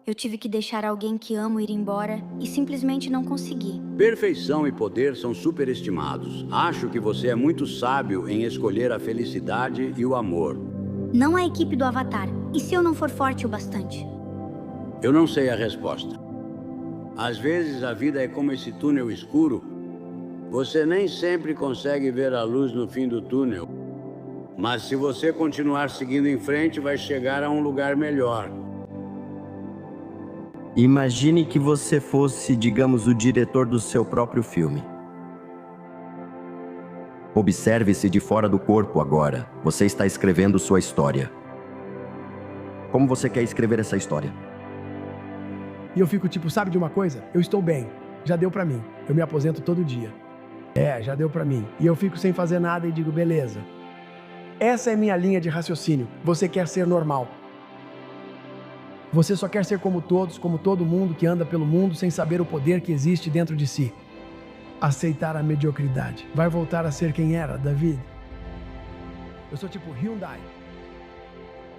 Eu tive que deixar alguém que amo ir embora e simplesmente não consegui. Perfeição e poder são superestimados. Acho que você é muito sábio em escolher a felicidade e o amor. Não a equipe do Avatar. E se eu não for forte o bastante? Eu não sei a resposta. Às vezes a vida é como esse túnel escuro. Você nem sempre consegue ver a luz no fim do túnel. Mas se você continuar seguindo em frente, vai chegar a um lugar melhor. Imagine que você fosse, digamos, o diretor do seu próprio filme. Observe-se de fora do corpo agora. Você está escrevendo sua história. Como você quer escrever essa história? E eu fico tipo, sabe de uma coisa? Eu estou bem. Já deu pra mim. Eu me aposento todo dia. Já deu pra mim. E eu fico sem fazer nada e digo, beleza. Essa é minha linha de raciocínio. Você quer ser normal. Você só quer ser como todos, como todo mundo que anda pelo mundo sem saber o poder que existe dentro de si. Aceitar a mediocridade. Vai voltar a ser quem era, David. Eu sou tipo Hyundai.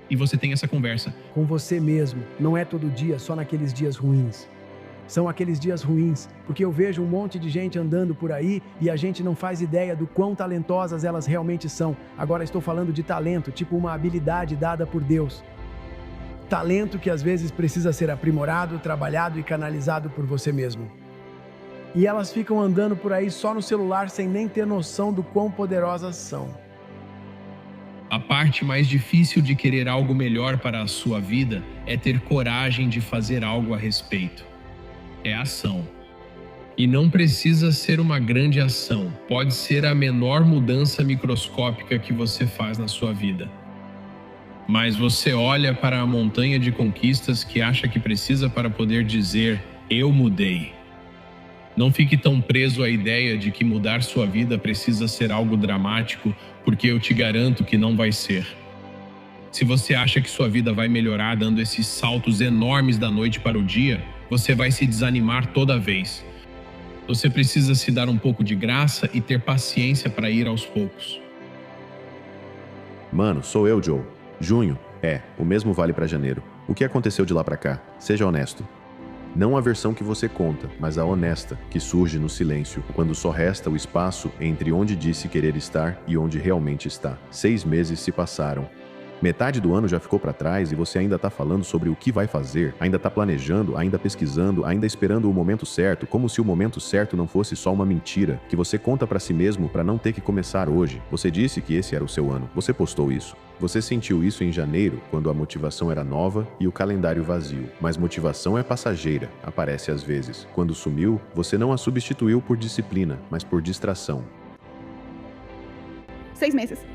E você tem essa conversa. Com você mesmo. Não é todo dia, só naqueles dias ruins. São aqueles dias ruins, porque eu vejo um monte de gente andando por aí e a gente não faz ideia do quão talentosas elas realmente são. Agora estou falando de talento, tipo uma habilidade dada por Deus. Talento que às vezes precisa ser aprimorado, trabalhado e canalizado por você mesmo. E elas ficam andando por aí só no celular sem nem ter noção do quão poderosas são. A parte mais difícil de querer algo melhor para a sua vida é ter coragem de fazer algo a respeito. É ação. E não precisa ser uma grande ação. Pode ser a menor mudança microscópica que você faz na sua vida. Mas você olha para a montanha de conquistas que acha que precisa para poder dizer, eu mudei. Não fique tão preso à ideia de que mudar sua vida precisa ser algo dramático, porque eu te garanto que não vai ser. Se você acha que sua vida vai melhorar dando esses saltos enormes da noite para o dia, você vai se desanimar toda vez. Você precisa se dar um pouco de graça e ter paciência para ir aos poucos. Mano, sou eu, Joe. Junho, o mesmo vale para janeiro. O que aconteceu de lá para cá? Seja honesto. Não a versão que você conta, mas a honesta, que surge no silêncio, quando só resta o espaço entre onde disse querer estar e onde realmente está. 6 meses se passaram. Metade do ano já ficou para trás e você ainda tá falando sobre o que vai fazer, ainda tá planejando, ainda pesquisando, ainda esperando o momento certo, como se o momento certo não fosse só uma mentira, que você conta para si mesmo para não ter que começar hoje. Você disse que esse era o seu ano. Você postou isso. Você sentiu isso em janeiro, quando a motivação era nova e o calendário vazio. Mas motivação é passageira, aparece às vezes. Quando sumiu, você não a substituiu por disciplina, mas por distração. 6 meses.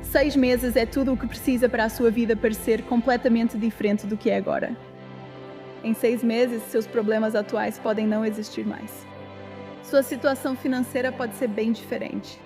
6 meses é tudo o que precisa para a sua vida parecer completamente diferente do que é agora. Em 6 meses, seus problemas atuais podem não existir mais. Sua situação financeira pode ser bem diferente.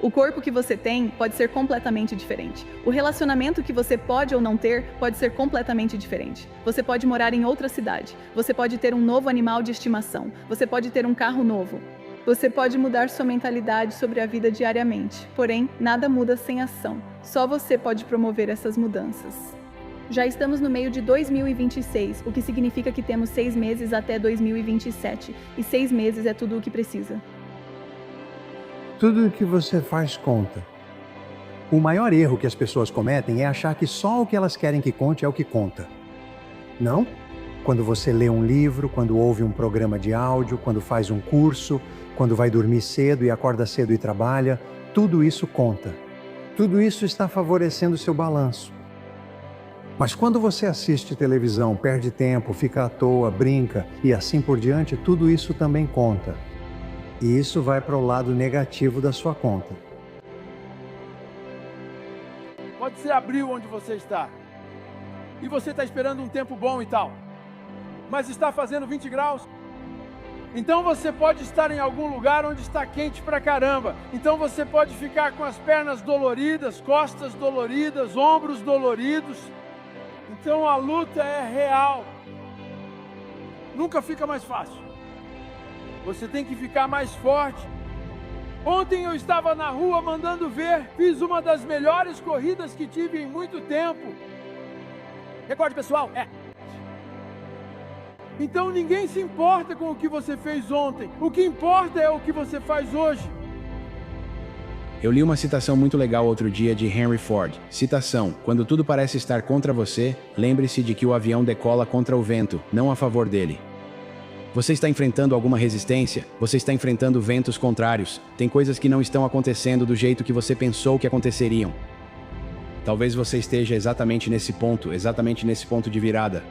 O corpo que você tem pode ser completamente diferente. O relacionamento que você pode ou não ter pode ser completamente diferente. Você pode morar em outra cidade. Você pode ter um novo animal de estimação. Você pode ter um carro novo. Você pode mudar sua mentalidade sobre a vida diariamente. Porém, nada muda sem ação. Só você pode promover essas mudanças. Já estamos no meio de 2026, o que significa que temos 6 meses até 2027. E 6 meses é tudo o que precisa. Tudo o que você faz conta. O maior erro que as pessoas cometem é achar que só o que elas querem que conte é o que conta. Não? Quando você lê um livro, quando ouve um programa de áudio, quando faz um curso, quando vai dormir cedo e acorda cedo e trabalha, tudo isso conta. Tudo isso está favorecendo seu balanço. Mas quando você assiste televisão, perde tempo, fica à toa, brinca e assim por diante, tudo isso também conta. E isso vai para o lado negativo da sua conta. Pode ser abril onde você está. E você está esperando um tempo bom e tal. Mas está fazendo 20 graus. Então você pode estar em algum lugar onde está quente pra caramba. Então você pode ficar com as pernas doloridas, costas doloridas, ombros doloridos. Então a luta é real. Nunca fica mais fácil. Você tem que ficar mais forte. Ontem eu estava na rua mandando ver. Fiz uma das melhores corridas que tive em muito tempo. Recorde pessoal, Então ninguém se importa com o que você fez ontem. O que importa é o que você faz hoje. Eu li uma citação muito legal outro dia de Henry Ford. Citação: quando tudo parece estar contra você, lembre-se de que o avião decola contra o vento, não a favor dele. Você está enfrentando alguma resistência? Você está enfrentando ventos contrários. Tem coisas que não estão acontecendo do jeito que você pensou que aconteceriam. Talvez você esteja exatamente nesse ponto de virada.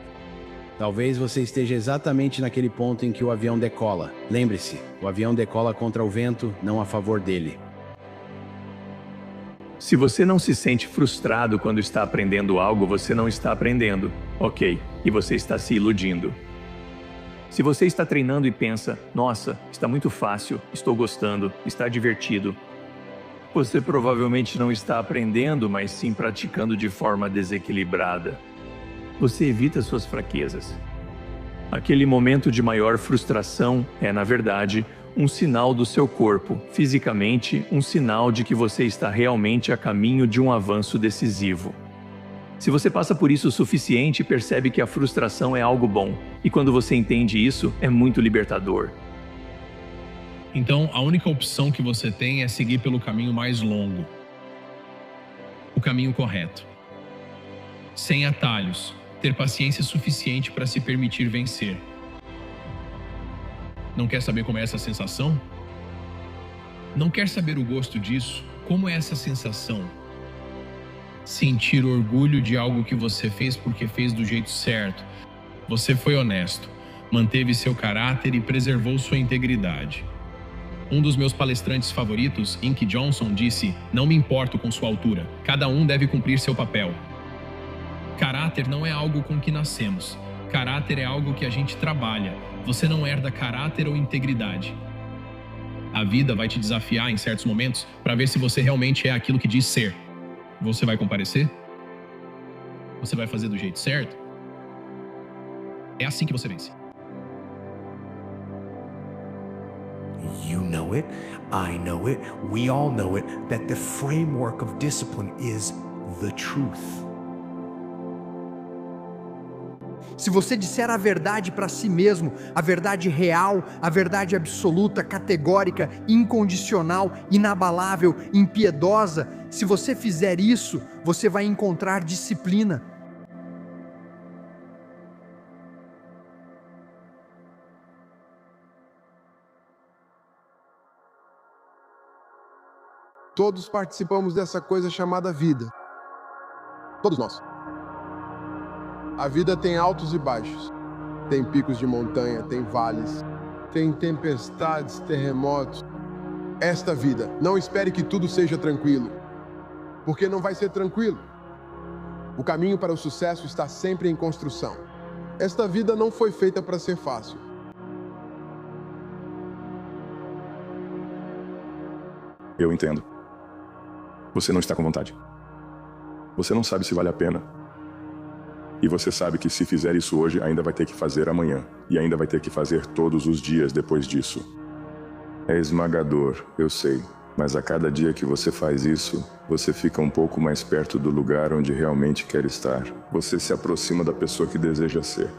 Talvez você esteja exatamente naquele ponto em que o avião decola. Lembre-se, o avião decola contra o vento, não a favor dele. Se você não se sente frustrado quando está aprendendo algo, você não está aprendendo. Ok, e você está se iludindo. Se você está treinando e pensa, nossa, está muito fácil, estou gostando, está divertido, você provavelmente não está aprendendo, mas sim praticando de forma desequilibrada. Você evita suas fraquezas. Aquele momento de maior frustração é, na verdade, um sinal do seu corpo, fisicamente, um sinal de que você está realmente a caminho de um avanço decisivo. Se você passa por isso o suficiente, percebe que a frustração é algo bom. E quando você entende isso, é muito libertador. Então, a única opção que você tem é seguir pelo caminho mais longo. O caminho correto. Sem atalhos. Ter paciência suficiente para se permitir vencer. Não quer saber como é essa sensação? Não quer saber o gosto disso? Como é essa sensação? Sentir orgulho de algo que você fez porque fez do jeito certo. Você foi honesto, manteve seu caráter e preservou sua integridade. Um dos meus palestrantes favoritos, Inky Johnson, disse: "Não me importo com sua altura, cada um deve cumprir seu papel." Caráter não é algo com que nascemos. Caráter é algo que a gente trabalha. Você não herda caráter ou integridade. A vida vai te desafiar em certos momentos para ver se você realmente é aquilo que diz ser. Você vai comparecer? Você vai fazer do jeito certo? É assim que você vence. You know it, I know it, we all know it, that the framework of discipline is the truth. Se você disser a verdade para si mesmo, a verdade real, a verdade absoluta, categórica, incondicional, inabalável, impiedosa, se você fizer isso, você vai encontrar disciplina. Todos participamos dessa coisa chamada vida. Todos nós. A vida tem altos e baixos. Tem picos de montanha, tem vales, tem tempestades, terremotos. Esta vida, não espere que tudo seja tranquilo, porque não vai ser tranquilo. O caminho para o sucesso está sempre em construção. Esta vida não foi feita para ser fácil. Eu entendo. Você não está com vontade. Você não sabe se vale a pena. E você sabe que se fizer isso hoje, ainda vai ter que fazer amanhã. E ainda vai ter que fazer todos os dias depois disso. É esmagador, eu sei. Mas a cada dia que você faz isso, você fica um pouco mais perto do lugar onde realmente quer estar. Você se aproxima da pessoa que deseja ser.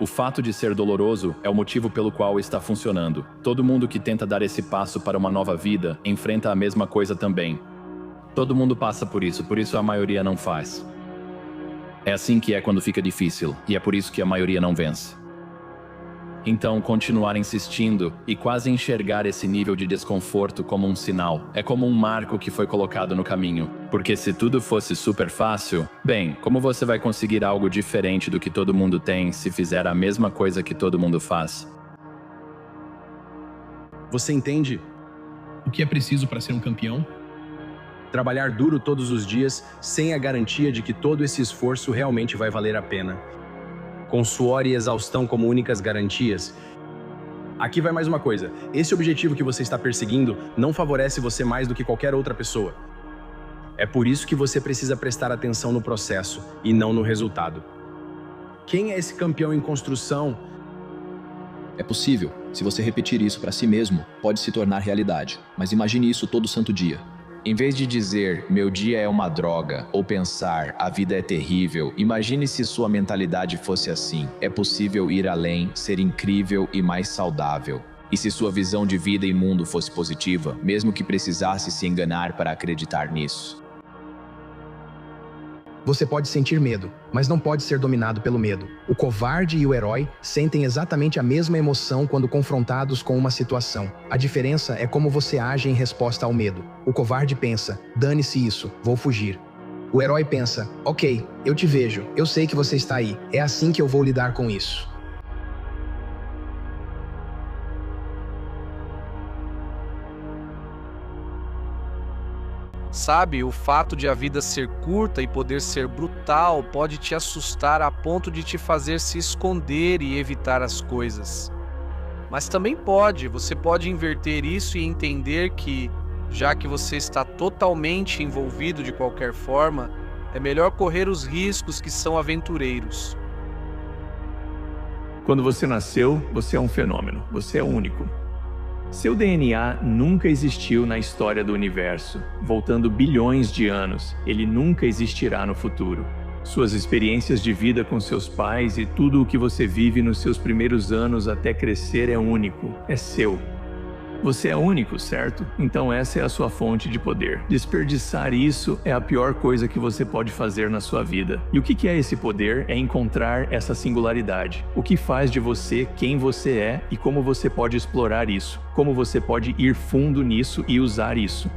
O fato de ser doloroso é o motivo pelo qual está funcionando. Todo mundo que tenta dar esse passo para uma nova vida enfrenta a mesma coisa também. Todo mundo passa por isso a maioria não faz. É assim que é quando fica difícil, e é por isso que a maioria não vence. Então, continuar insistindo e quase enxergar esse nível de desconforto como um sinal, é como um marco que foi colocado no caminho. Porque se tudo fosse super fácil, bem, como você vai conseguir algo diferente do que todo mundo tem se fizer a mesma coisa que todo mundo faz? Você entende? O que é preciso para ser um campeão? Trabalhar duro todos os dias, sem a garantia de que todo esse esforço realmente vai valer a pena. Com suor e exaustão como únicas garantias. Aqui vai mais uma coisa. Esse objetivo que você está perseguindo não favorece você mais do que qualquer outra pessoa. É por isso que você precisa prestar atenção no processo e não no resultado. Quem é esse campeão em construção? É possível. Se você repetir isso para si mesmo, pode se tornar realidade. Mas imagine isso todo santo dia. Em vez de dizer, meu dia é uma droga, ou pensar, a vida é terrível, imagine se sua mentalidade fosse assim. É possível ir além, ser incrível e mais saudável. E se sua visão de vida e mundo fosse positiva, mesmo que precisasse se enganar para acreditar nisso? Você pode sentir medo, mas não pode ser dominado pelo medo. O covarde e o herói sentem exatamente a mesma emoção quando confrontados com uma situação. A diferença é como você age em resposta ao medo. O covarde pensa, dane-se isso, vou fugir. O herói pensa, ok, eu te vejo, eu sei que você está aí, é assim que eu vou lidar com isso. Sabe, o fato de a vida ser curta e poder ser brutal pode te assustar a ponto de te fazer se esconder e evitar as coisas. Mas também você pode inverter isso e entender que, já que você está totalmente envolvido de qualquer forma, é melhor correr os riscos que são aventureiros. Quando você nasceu, você é um fenômeno, você é único. Seu DNA nunca existiu na história do universo. Voltando bilhões de anos, ele nunca existirá no futuro. Suas experiências de vida com seus pais e tudo o que você vive nos seus primeiros anos até crescer é único, é seu. Você é único, certo? Então essa é a sua fonte de poder. Desperdiçar isso é a pior coisa que você pode fazer na sua vida. E o que é esse poder? É encontrar essa singularidade. O que faz de você quem você é e como você pode explorar isso. Como você pode ir fundo nisso e usar isso.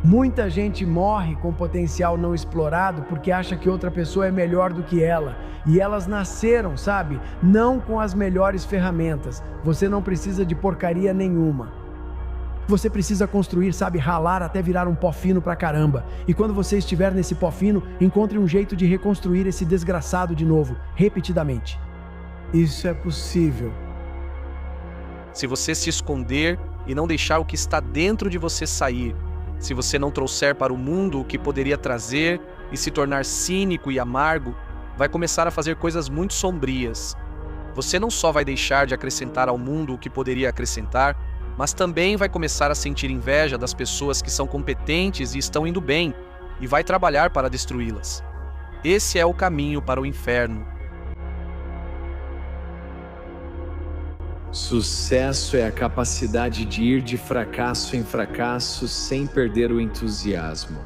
Muita gente morre com potencial não explorado porque acha que outra pessoa é melhor do que ela. E elas nasceram, sabe? Não com as melhores ferramentas. Você não precisa de porcaria nenhuma. Você precisa construir, sabe? Ralar até virar um pó fino pra caramba. E quando você estiver nesse pó fino, encontre um jeito de reconstruir esse desgraçado de novo, repetidamente. Isso é possível. Se você se esconder e não deixar o que está dentro de você sair, se você não trouxer para o mundo o que poderia trazer e se tornar cínico e amargo, vai começar a fazer coisas muito sombrias. Você não só vai deixar de acrescentar ao mundo o que poderia acrescentar, mas também vai começar a sentir inveja das pessoas que são competentes e estão indo bem, e vai trabalhar para destruí-las. Esse é o caminho para o inferno. Sucesso é a capacidade de ir de fracasso em fracasso sem perder o entusiasmo.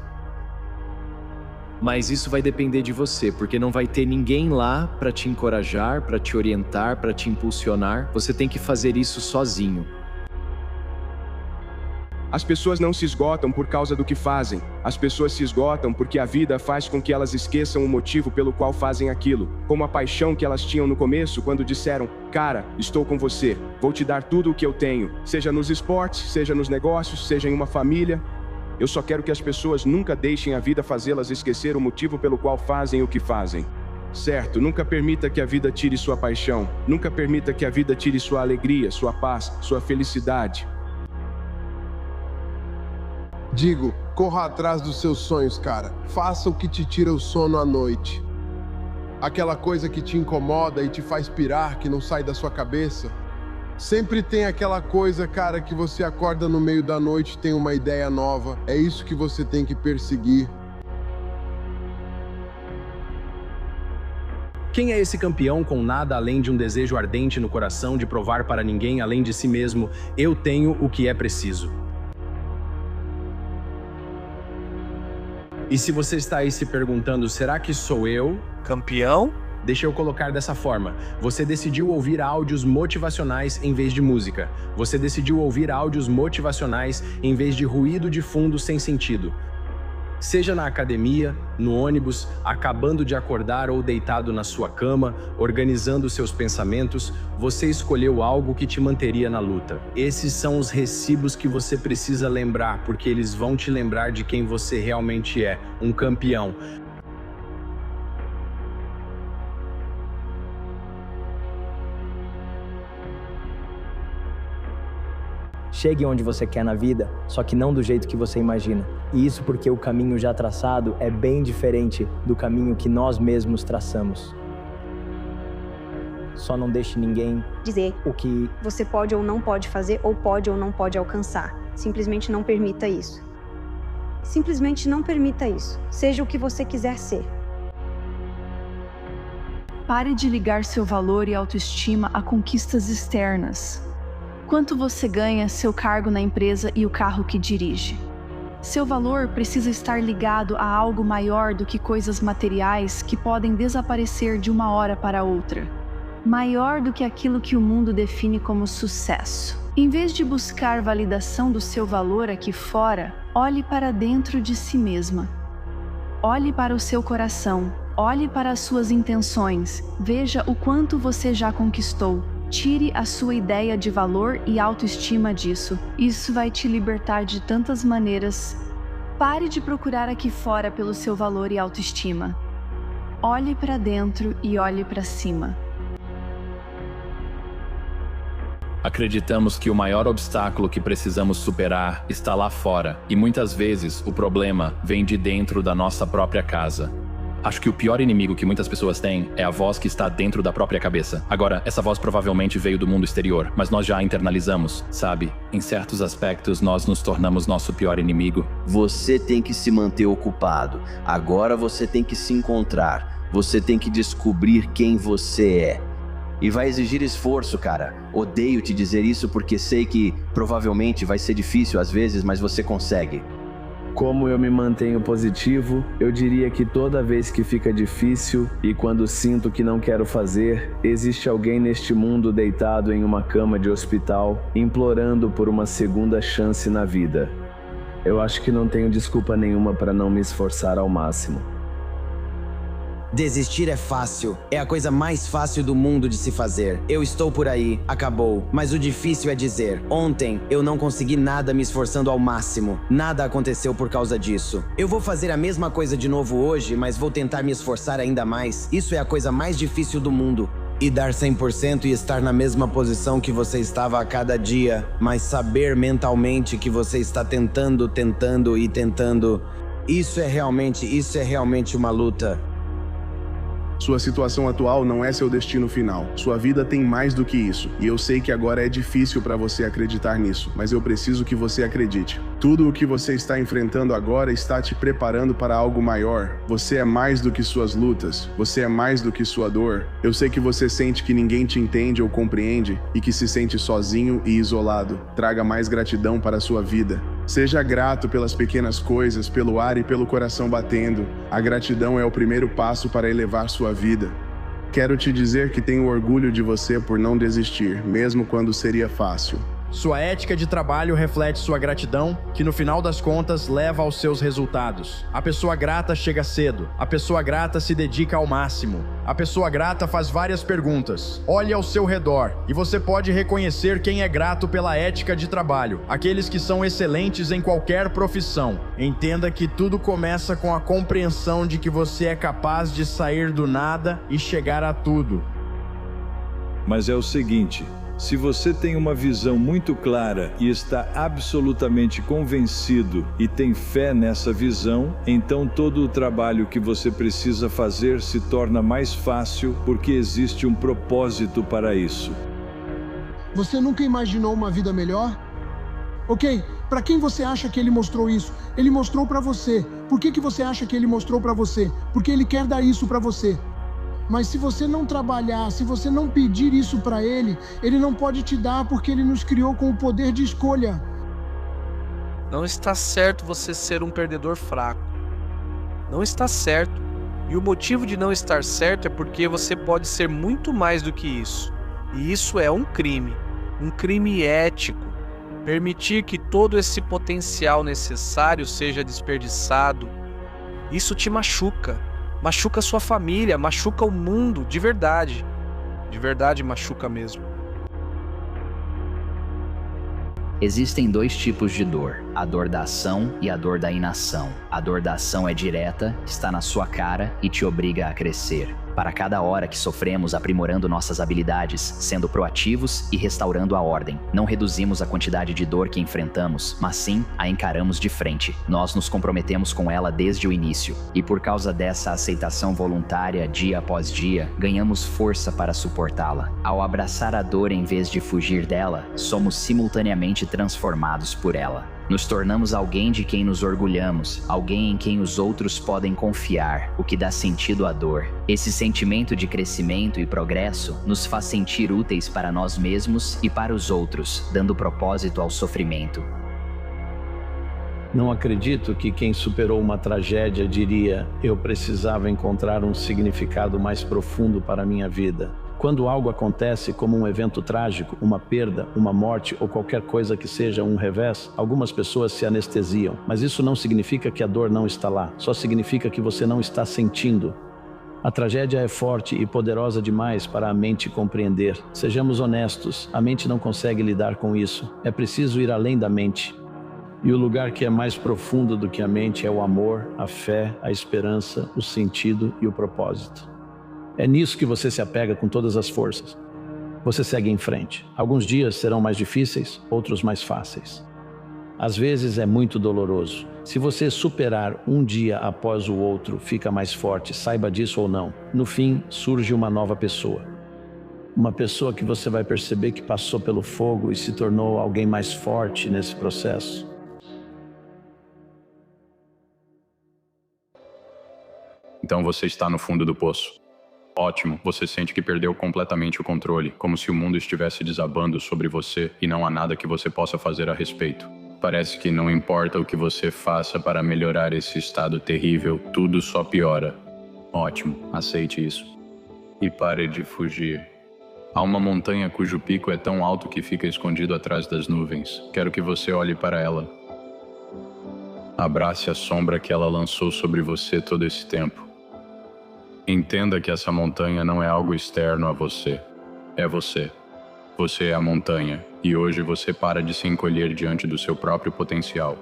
Mas isso vai depender de você, porque não vai ter ninguém lá para te encorajar, para te orientar, para te impulsionar. Você tem que fazer isso sozinho. As pessoas não se esgotam por causa do que fazem. As pessoas se esgotam porque a vida faz com que elas esqueçam o motivo pelo qual fazem aquilo. Como a paixão que elas tinham no começo quando disseram, cara, estou com você, vou te dar tudo o que eu tenho. Seja nos esportes, seja nos negócios, seja em uma família. Eu só quero que as pessoas nunca deixem a vida fazê-las esquecer o motivo pelo qual fazem o que fazem. Certo, nunca permita que a vida tire sua paixão. Nunca permita que a vida tire sua alegria, sua paz, sua felicidade. Digo, corra atrás dos seus sonhos, cara. Faça o que te tira o sono à noite. Aquela coisa que te incomoda e te faz pirar, que não sai da sua cabeça. Sempre tem aquela coisa, cara, que você acorda no meio da noite e tem uma ideia nova. É isso que você tem que perseguir. Quem é esse campeão com nada além de um desejo ardente no coração de provar para ninguém além de si mesmo, eu tenho o que é preciso? E se você está aí se perguntando, será que sou eu? Campeão? Deixa eu colocar dessa forma. Você decidiu ouvir áudios motivacionais em vez de música. Você decidiu ouvir áudios motivacionais em vez de ruído de fundo sem sentido. Seja na academia, no ônibus, acabando de acordar ou deitado na sua cama, organizando seus pensamentos, você escolheu algo que te manteria na luta. Esses são os recibos que você precisa lembrar, porque eles vão te lembrar de quem você realmente é, um campeão. Chegue onde você quer na vida, só que não do jeito que você imagina. E isso porque o caminho já traçado é bem diferente do caminho que nós mesmos traçamos. Só não deixe ninguém dizer o que você pode ou não pode fazer, ou pode ou não pode alcançar. Simplesmente não permita isso. Simplesmente não permita isso. Seja o que você quiser ser. Pare de ligar seu valor e autoestima a conquistas externas. Quanto você ganha, seu cargo na empresa e o carro que dirige. Seu valor precisa estar ligado a algo maior do que coisas materiais que podem desaparecer de uma hora para outra. Maior do que aquilo que o mundo define como sucesso. Em vez de buscar validação do seu valor aqui fora, olhe para dentro de si mesma. Olhe para o seu coração, olhe para as suas intenções, veja o quanto você já conquistou. Tire a sua ideia de valor e autoestima disso. Isso vai te libertar de tantas maneiras. Pare de procurar aqui fora pelo seu valor e autoestima. Olhe para dentro e olhe para cima. Acreditamos que o maior obstáculo que precisamos superar está lá fora, e muitas vezes o problema vem de dentro da nossa própria casa. Acho que o pior inimigo que muitas pessoas têm é a voz que está dentro da própria cabeça. Agora, essa voz provavelmente veio do mundo exterior, mas nós já a internalizamos, sabe? Em certos aspectos, nós nos tornamos nosso pior inimigo. Você tem que se manter ocupado. Agora você tem que se encontrar. Você tem que descobrir quem você é. E vai exigir esforço, cara. Odeio te dizer isso porque sei que provavelmente vai ser difícil às vezes, mas você consegue. Como eu me mantenho positivo, eu diria que toda vez que fica difícil e quando sinto que não quero fazer, existe alguém neste mundo deitado em uma cama de hospital, implorando por uma segunda chance na vida. Eu acho que não tenho desculpa nenhuma para não me esforçar ao máximo. Desistir é fácil. É a coisa mais fácil do mundo de se fazer. Eu estou por aí, acabou. Mas o difícil é dizer: ontem eu não consegui nada me esforçando ao máximo. Nada aconteceu por causa disso. Eu vou fazer a mesma coisa de novo hoje, mas vou tentar me esforçar ainda mais. Isso é a coisa mais difícil do mundo. E dar 100% e estar na mesma posição que você estava a cada dia, mas saber mentalmente que você está tentando. Isso é realmente uma luta. Sua situação atual não é seu destino final. Sua vida tem mais do que isso. E eu sei que agora é difícil para você acreditar nisso, mas eu preciso que você acredite. Tudo o que você está enfrentando agora está te preparando para algo maior. Você é mais do que suas lutas. Você é mais do que sua dor. Eu sei que você sente que ninguém te entende ou compreende e que se sente sozinho e isolado. Traga mais gratidão para a sua vida. Seja grato pelas pequenas coisas, pelo ar e pelo coração batendo. A gratidão é o primeiro passo para elevar sua vida. Quero te dizer que tenho orgulho de você por não desistir, mesmo quando seria fácil. Sua ética de trabalho reflete sua gratidão, que no final das contas leva aos seus resultados. A pessoa grata chega cedo. A pessoa grata se dedica ao máximo. A pessoa grata faz várias perguntas. Olhe ao seu redor e você pode reconhecer quem é grato pela ética de trabalho. Aqueles que são excelentes em qualquer profissão. Entenda que tudo começa com a compreensão de que você é capaz de sair do nada e chegar a tudo. Mas é o seguinte: se você tem uma visão muito clara e está absolutamente convencido e tem fé nessa visão, então todo o trabalho que você precisa fazer se torna mais fácil porque existe um propósito para isso. Você nunca imaginou uma vida melhor? Ok, para quem você acha que ele mostrou isso? Ele mostrou para você. Por que você acha que ele mostrou para você? Porque ele quer dar isso para você. Mas se você não trabalhar, se você não pedir isso para ele, ele não pode te dar porque ele nos criou com o poder de escolha. Não está certo você ser um perdedor fraco. Não está certo. E o motivo de não estar certo é porque você pode ser muito mais do que isso. E isso é um crime ético. Permitir que todo esse potencial necessário seja desperdiçado, isso te machuca. Machuca sua família, machuca o mundo, de verdade. De verdade machuca mesmo. Existem dois tipos de dor. a dor da ação e a dor da inação. A dor da ação é direta, está na sua cara e te obriga a crescer. Para cada hora que sofremos aprimorando nossas habilidades, sendo proativos e restaurando a ordem. Não reduzimos a quantidade de dor que enfrentamos, mas sim a encaramos de frente. Nós nos comprometemos com ela desde o início. E por causa dessa aceitação voluntária, dia após dia, ganhamos força para suportá-la. Ao abraçar a dor em vez de fugir dela, somos simultaneamente transformados por ela. Nos tornamos alguém de quem nos orgulhamos, alguém em quem os outros podem confiar, o que dá sentido à dor. Esse sentimento de crescimento e progresso nos faz sentir úteis para nós mesmos e para os outros, dando propósito ao sofrimento. Não acredito que quem superou uma tragédia diria: eu precisava encontrar um significado mais profundo para a minha vida. Quando algo acontece como um evento trágico, uma perda, uma morte ou qualquer coisa que seja um revés, algumas pessoas se anestesiam. Mas isso não significa que a dor não está lá, só significa que você não está sentindo. A tragédia é forte e poderosa demais para a mente compreender. Sejamos honestos, a mente não consegue lidar com isso. É preciso ir além da mente. E o lugar que é mais profundo do que a mente é o amor, a fé, a esperança, o sentido e o propósito. É nisso que você se apega com todas as forças. Você segue em frente. Alguns dias serão mais difíceis, outros mais fáceis. Às vezes é muito doloroso. Se você superar um dia após o outro, fica mais forte, saiba disso ou não. No fim, surge uma nova pessoa. Uma pessoa que você vai perceber que passou pelo fogo e se tornou alguém mais forte nesse processo. Então você está no fundo do poço. Ótimo, você sente que perdeu completamente o controle, como se o mundo estivesse desabando sobre você e não há nada que você possa fazer a respeito. Parece que não importa o que você faça para melhorar esse estado terrível, tudo só piora. Ótimo, aceite isso. E pare de fugir. Há uma montanha cujo pico é tão alto que fica escondido atrás das nuvens. Quero que você olhe para ela. Abrace a sombra que ela lançou sobre você todo esse tempo. Entenda que essa montanha não é algo externo a você. É você. Você é a montanha, e hoje você para de se encolher diante do seu próprio potencial.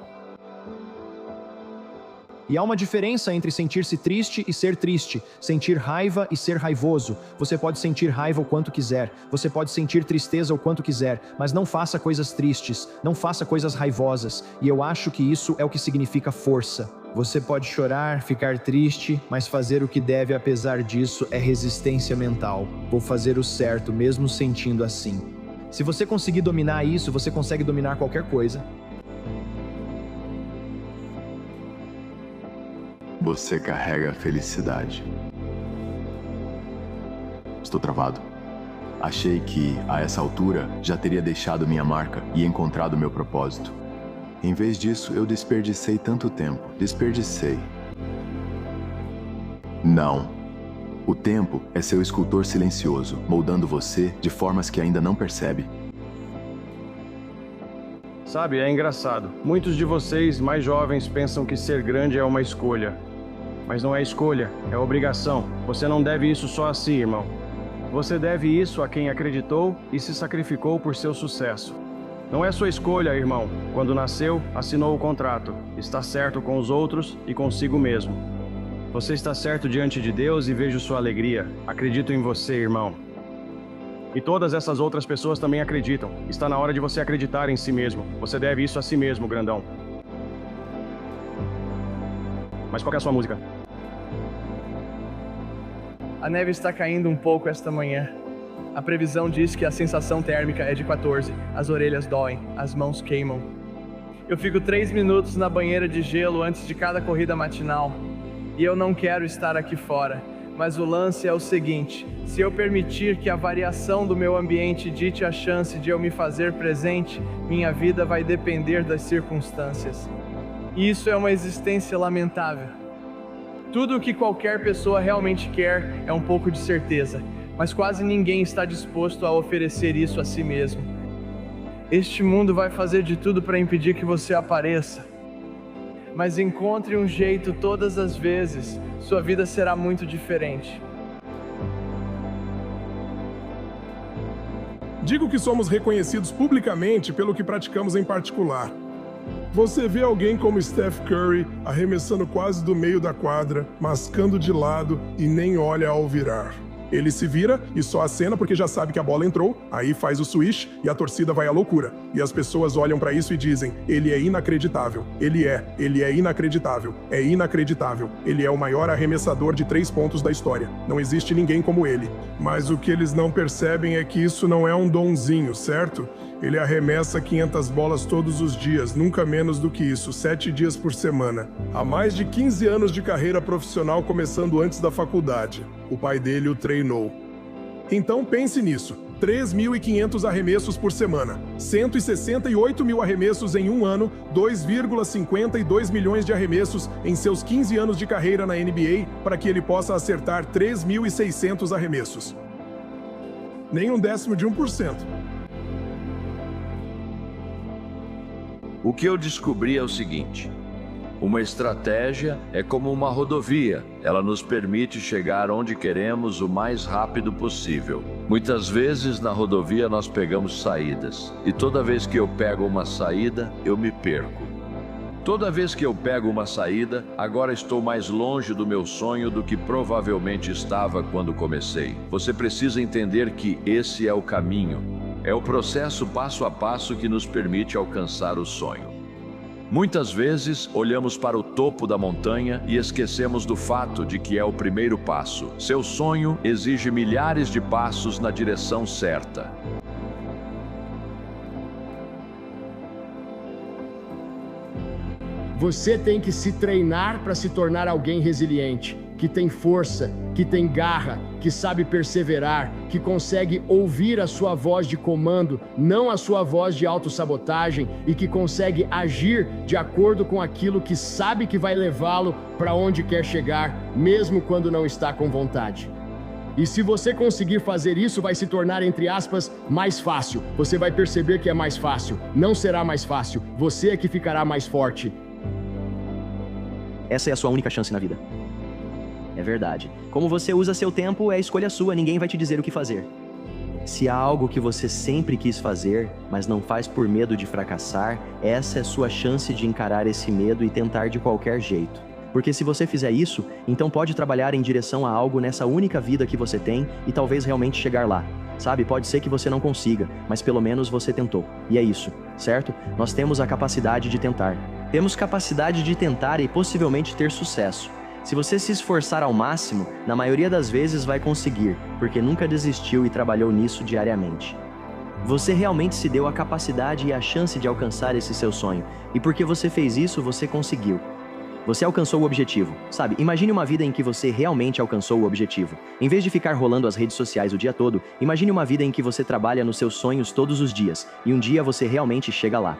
E há uma diferença entre sentir-se triste e ser triste, sentir raiva e ser raivoso. Você pode sentir raiva o quanto quiser, você pode sentir tristeza o quanto quiser, mas não faça coisas tristes, não faça coisas raivosas, e eu acho que isso é o que significa força. Você pode chorar, ficar triste, mas fazer o que deve apesar disso é resistência mental. Vou fazer o certo mesmo sentindo assim. Se você conseguir dominar isso, você consegue dominar qualquer coisa. Você carrega a felicidade. Estou travado. Achei que, a essa altura, já teria deixado minha marca e encontrado meu propósito. Em vez disso, eu desperdicei tanto tempo. Desperdicei. Não. O tempo é seu escultor silencioso, moldando você de formas que ainda não percebe. Sabe, é engraçado. Muitos de vocês, mais jovens, pensam que ser grande é uma escolha. Mas não é escolha, é obrigação. Você não deve isso só a si, irmão. Você deve isso a quem acreditou e se sacrificou por seu sucesso. Não é sua escolha, irmão. Quando nasceu, assinou o contrato. Está certo com os outros e consigo mesmo. Você está certo diante de Deus e vejo sua alegria. Acredito em você, irmão. E todas essas outras pessoas também acreditam. Está na hora de você acreditar em si mesmo. Você deve isso a si mesmo, grandão. Mas qual é a sua música? A neve está caindo um pouco esta manhã. A previsão diz que a sensação térmica é de 14. As orelhas doem, as mãos queimam. Eu fico 3 minutos na banheira de gelo antes de cada corrida matinal. E eu não quero estar aqui fora. Mas o lance é o seguinte: se eu permitir que a variação do meu ambiente dite a chance de eu me fazer presente, minha vida vai depender das circunstâncias. E isso é uma existência lamentável. Tudo o que qualquer pessoa realmente quer é um pouco de certeza, mas quase ninguém está disposto a oferecer isso a si mesmo. Este mundo vai fazer de tudo para impedir que você apareça. Mas encontre um jeito todas as vezes, sua vida será muito diferente. Digo que somos reconhecidos publicamente pelo que praticamos em particular. Você vê alguém como Steph Curry arremessando quase do meio da quadra, mascando de lado e nem olha ao virar. Ele se vira e só acena porque já sabe que a bola entrou, aí faz o switch e a torcida vai à loucura. E as pessoas olham pra isso e dizem, ele é inacreditável, ele é inacreditável, é inacreditável. Ele é o maior arremessador de 3 pontos da história. Não existe ninguém como ele. Mas o que eles não percebem é que isso não é um donzinho, certo? Ele arremessa 500 bolas todos os dias, nunca menos do que isso, 7 dias por semana. Há mais de 15 anos de carreira profissional, começando antes da faculdade. O pai dele o treinou. Então pense nisso, 3.500 arremessos por semana, 168 mil arremessos em um ano, 2,52 milhões de arremessos em seus 15 anos de carreira na NBA para que ele possa acertar 3.600 arremessos. Nem 1/10%. O que eu descobri é o seguinte: uma estratégia é como uma rodovia. Ela nos permite chegar onde queremos o mais rápido possível. Muitas vezes na rodovia nós pegamos saídas, e toda vez que eu pego uma saída, eu me perco. Toda vez que eu pego uma saída, agora estou mais longe do meu sonho do que provavelmente estava quando comecei. Você precisa entender que esse é o caminho. É o processo passo a passo que nos permite alcançar o sonho. Muitas vezes, olhamos para o topo da montanha e esquecemos do fato de que é o primeiro passo. Seu sonho exige milhares de passos na direção certa. Você tem que se treinar para se tornar alguém resiliente, que tem força, que tem garra, que sabe perseverar, que consegue ouvir a sua voz de comando, não a sua voz de autossabotagem, e que consegue agir de acordo com aquilo que sabe que vai levá-lo para onde quer chegar, mesmo quando não está com vontade. E se você conseguir fazer isso, vai se tornar, entre aspas, mais fácil. Você vai perceber que é mais fácil. Não será mais fácil. Você é que ficará mais forte. Essa é a sua única chance na vida. É verdade. Como você usa seu tempo é escolha sua, ninguém vai te dizer o que fazer. Se há algo que você sempre quis fazer, mas não faz por medo de fracassar, essa é sua chance de encarar esse medo e tentar de qualquer jeito. Porque se você fizer isso, então pode trabalhar em direção a algo nessa única vida que você tem e talvez realmente chegar lá. Sabe, pode ser que você não consiga, mas pelo menos você tentou. E é isso, certo? Nós temos a capacidade de tentar. Temos capacidade de tentar e possivelmente ter sucesso. Se você se esforçar ao máximo, na maioria das vezes vai conseguir, porque nunca desistiu e trabalhou nisso diariamente. Você realmente se deu a capacidade e a chance de alcançar esse seu sonho, e porque você fez isso, você conseguiu. Você alcançou o objetivo, sabe? Imagine uma vida em que você realmente alcançou o objetivo. Em vez de ficar rolando as redes sociais o dia todo, imagine uma vida em que você trabalha nos seus sonhos todos os dias, e um dia você realmente chega lá.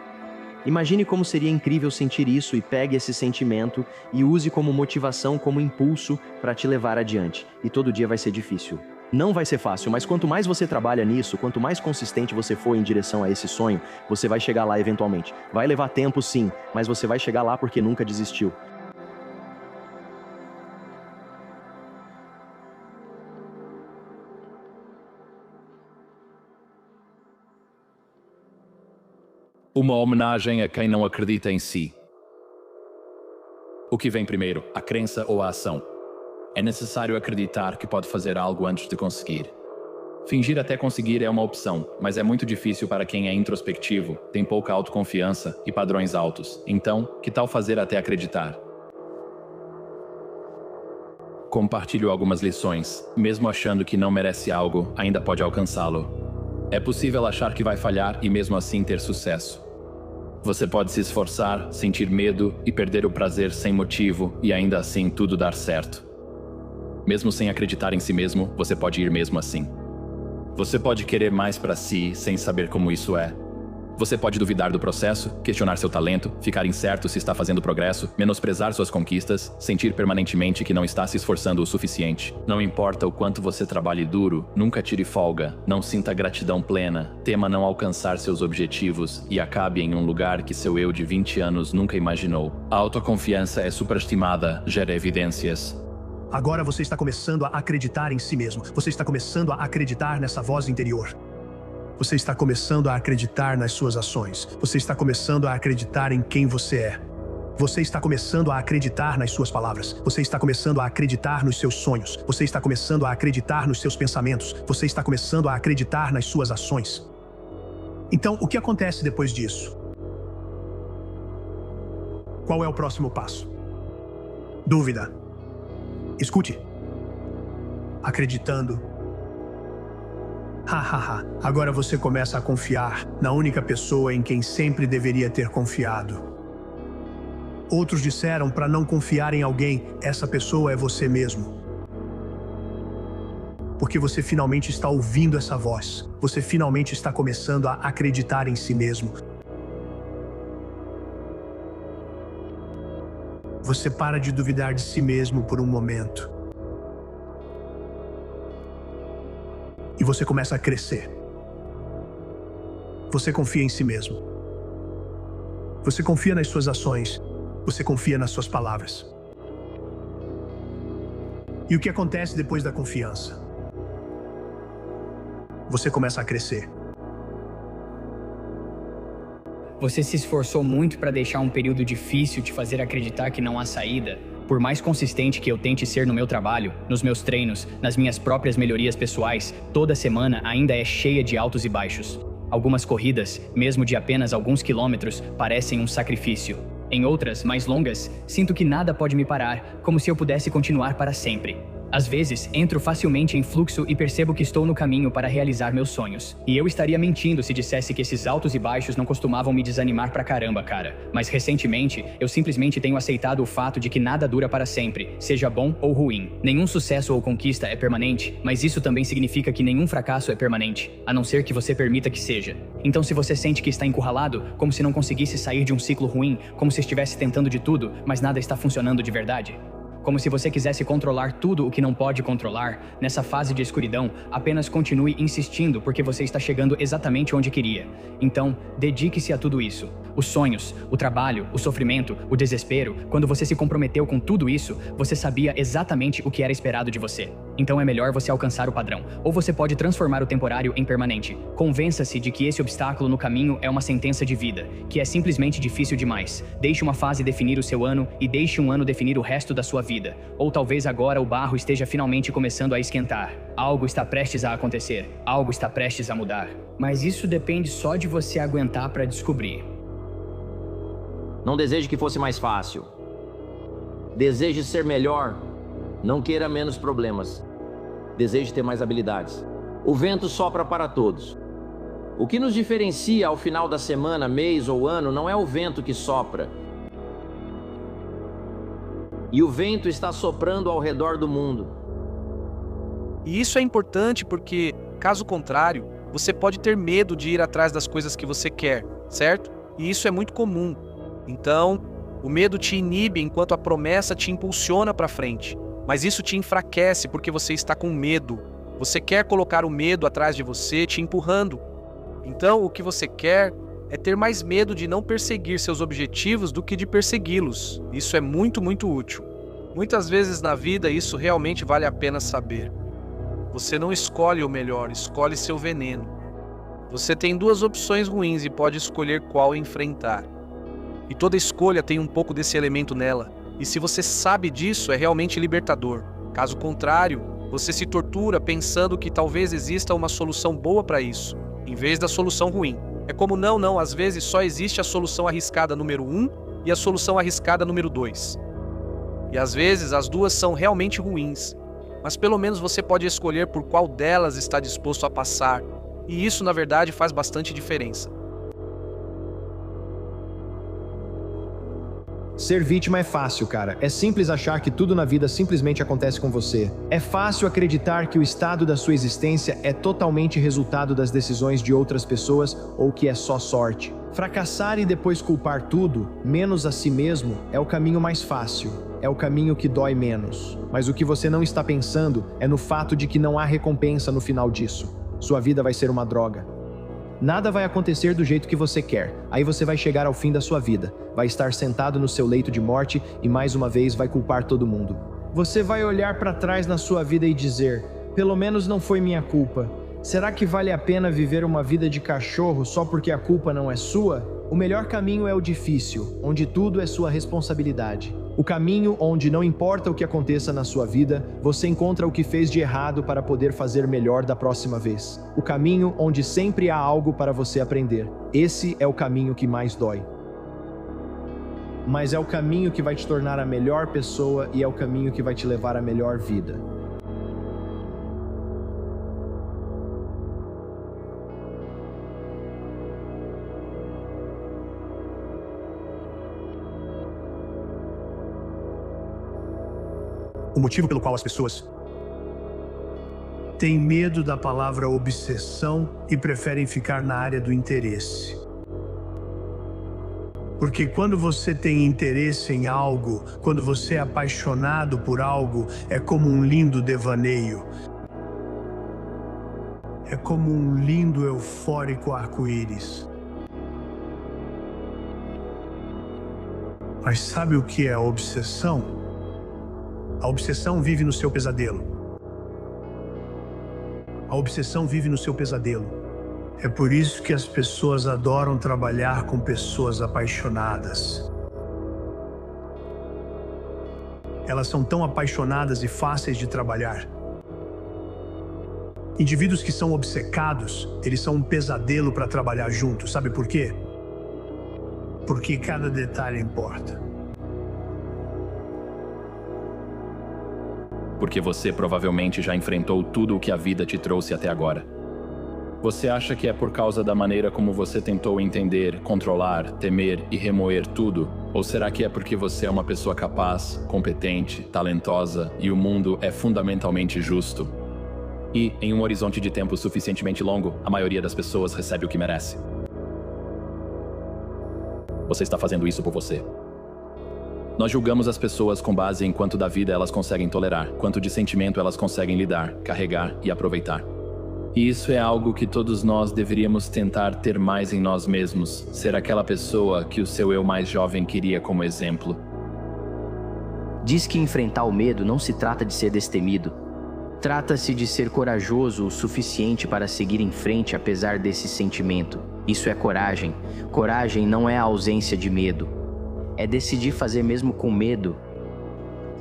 Imagine como seria incrível sentir isso e pegue esse sentimento e use como motivação, como impulso para te levar adiante. E todo dia vai ser difícil. Não vai ser fácil, mas quanto mais você trabalha nisso, quanto mais consistente você for em direção a esse sonho, você vai chegar lá eventualmente. Vai levar tempo sim, mas você vai chegar lá porque nunca desistiu. Uma homenagem a quem não acredita em si. O que vem primeiro, a crença ou a ação? É necessário acreditar que pode fazer algo antes de conseguir. Fingir até conseguir é uma opção, mas é muito difícil para quem é introspectivo, tem pouca autoconfiança e padrões altos. Então, que tal fazer até acreditar? Compartilho algumas lições. Mesmo achando que não merece algo, ainda pode alcançá-lo. É possível achar que vai falhar e mesmo assim ter sucesso. Você pode se esforçar, sentir medo e perder o prazer sem motivo e ainda assim tudo dar certo. Mesmo sem acreditar em si mesmo, você pode ir mesmo assim. Você pode querer mais para si sem saber como isso é. Você pode duvidar do processo, questionar seu talento, ficar incerto se está fazendo progresso, menosprezar suas conquistas, sentir permanentemente que não está se esforçando o suficiente. Não importa o quanto você trabalhe duro, nunca tire folga, não sinta gratidão plena, tema não alcançar seus objetivos e acabe em um lugar que seu eu de 20 anos nunca imaginou. A autoconfiança é superestimada, gera evidências. Agora você está começando a acreditar em si mesmo. Você está começando a acreditar nessa voz interior. Você está começando a acreditar nas suas ações. Você está começando a acreditar em quem você é. Você está começando a acreditar nas suas palavras. Você está começando a acreditar nos seus sonhos. Você está começando a acreditar nos seus pensamentos. Você está começando a acreditar nas suas ações. Então, o que acontece depois disso? Qual é o próximo passo? Dúvida. Escute. Acreditando. Agora você começa a confiar na única pessoa em quem sempre deveria ter confiado. Outros disseram para não confiar em alguém, essa pessoa é você mesmo. Porque você finalmente está ouvindo essa voz. Você finalmente está começando a acreditar em si mesmo. Você para de duvidar de si mesmo por um momento. E você começa a crescer. Você confia em si mesmo. Você confia nas suas ações. Você confia nas suas palavras. E o que acontece depois da confiança? Você começa a crescer. Você se esforçou muito para deixar um período difícil te fazer acreditar que não há saída. Por mais consistente que eu tente ser no meu trabalho, nos meus treinos, nas minhas próprias melhorias pessoais, toda semana ainda é cheia de altos e baixos. Algumas corridas, mesmo de apenas alguns quilômetros, parecem um sacrifício. Em outras, mais longas, sinto que nada pode me parar, como se eu pudesse continuar para sempre. Às vezes, entro facilmente em fluxo e percebo que estou no caminho para realizar meus sonhos. E eu estaria mentindo se dissesse que esses altos e baixos não costumavam me desanimar pra caramba, cara. Mas recentemente, eu simplesmente tenho aceitado o fato de que nada dura para sempre, seja bom ou ruim. Nenhum sucesso ou conquista é permanente, mas isso também significa que nenhum fracasso é permanente, a não ser que você permita que seja. Então, se você sente que está encurralado, como se não conseguisse sair de um ciclo ruim, como se estivesse tentando de tudo, mas nada está funcionando de verdade, como se você quisesse controlar tudo o que não pode controlar, nessa fase de escuridão, apenas continue insistindo porque você está chegando exatamente onde queria. Então, dedique-se a tudo isso. Os sonhos, o trabalho, o sofrimento, o desespero. Quando você se comprometeu com tudo isso, você sabia exatamente o que era esperado de você. Então é melhor você alcançar o padrão, ou você pode transformar o temporário em permanente. Convença-se de que esse obstáculo no caminho é uma sentença de vida, que é simplesmente difícil demais. Deixe uma fase definir o seu ano e deixe um ano definir o resto da sua vida. Ou talvez agora o barro esteja finalmente começando a esquentar. Algo está prestes a acontecer. Algo está prestes a mudar. Mas isso depende só de você aguentar para descobrir. Não deseje que fosse mais fácil. Deseje ser melhor. Não queira menos problemas. Deseje ter mais habilidades. O vento sopra para todos. O que nos diferencia ao final da semana, mês ou ano não é o vento que sopra. E o vento está soprando ao redor do mundo. E isso é importante porque, caso contrário, você pode ter medo de ir atrás das coisas que você quer, certo? E isso é muito comum. Então, o medo te inibe enquanto a promessa te impulsiona para frente. Mas isso te enfraquece porque você está com medo. Você quer colocar o medo atrás de você, te empurrando. Então, o que você quer é ter mais medo de não perseguir seus objetivos do que de persegui-los. Isso é muito, muito útil. Muitas vezes na vida isso realmente vale a pena saber. Você não escolhe o melhor, escolhe seu veneno. Você tem duas opções ruins e pode escolher qual enfrentar. E toda escolha tem um pouco desse elemento nela. E se você sabe disso, é realmente libertador. Caso contrário, você se tortura pensando que talvez exista uma solução boa para isso, em vez da solução ruim. É como não, às vezes só existe a solução arriscada número 1 e a solução arriscada número 2. E às vezes as duas são realmente ruins, mas pelo menos você pode escolher por qual delas está disposto a passar, e isso na verdade faz bastante diferença. Ser vítima é fácil, cara. É simples achar que tudo na vida simplesmente acontece com você. É fácil acreditar que o estado da sua existência é totalmente resultado das decisões de outras pessoas ou que é só sorte. Fracassar e depois culpar tudo, menos a si mesmo, é o caminho mais fácil. É o caminho que dói menos. Mas o que você não está pensando é no fato de que não há recompensa no final disso. Sua vida vai ser uma droga. Nada vai acontecer do jeito que você quer. Aí você vai chegar ao fim da sua vida. Vai estar sentado no seu leito de morte e mais uma vez vai culpar todo mundo. Você vai olhar para trás na sua vida e dizer: pelo menos não foi minha culpa. Será que vale a pena viver uma vida de cachorro só porque a culpa não é sua? O melhor caminho é o difícil, onde tudo é sua responsabilidade. O caminho onde não importa o que aconteça na sua vida, você encontra o que fez de errado para poder fazer melhor da próxima vez. O caminho onde sempre há algo para você aprender. Esse é o caminho que mais dói. Mas é o caminho que vai te tornar a melhor pessoa e é o caminho que vai te levar à melhor vida. O motivo pelo qual as pessoas têm medo da palavra obsessão e preferem ficar na área do interesse. Porque quando você tem interesse em algo, quando você é apaixonado por algo, é como um lindo devaneio. É como um lindo, eufórico arco-íris. Mas sabe o que é a obsessão? A obsessão vive no seu pesadelo. A obsessão vive no seu pesadelo. É por isso que as pessoas adoram trabalhar com pessoas apaixonadas. Elas são tão apaixonadas e fáceis de trabalhar. Indivíduos que são obcecados, eles são um pesadelo para trabalhar juntos. Sabe por quê? Porque cada detalhe importa. Porque você provavelmente já enfrentou tudo o que a vida te trouxe até agora. Você acha que é por causa da maneira como você tentou entender, controlar, temer e remoer tudo? Ou será que é porque você é uma pessoa capaz, competente, talentosa e o mundo é fundamentalmente justo? E, em um horizonte de tempo suficientemente longo, a maioria das pessoas recebe o que merece. Você está fazendo isso por você. Nós julgamos as pessoas com base em quanto da vida elas conseguem tolerar, quanto de sentimento elas conseguem lidar, carregar e aproveitar. E isso é algo que todos nós deveríamos tentar ter mais em nós mesmos, ser aquela pessoa que o seu eu mais jovem queria como exemplo. Diz que enfrentar o medo não se trata de ser destemido. Trata-se de ser corajoso o suficiente para seguir em frente apesar desse sentimento. Isso é coragem. Coragem não é a ausência de medo. É decidir fazer mesmo com medo,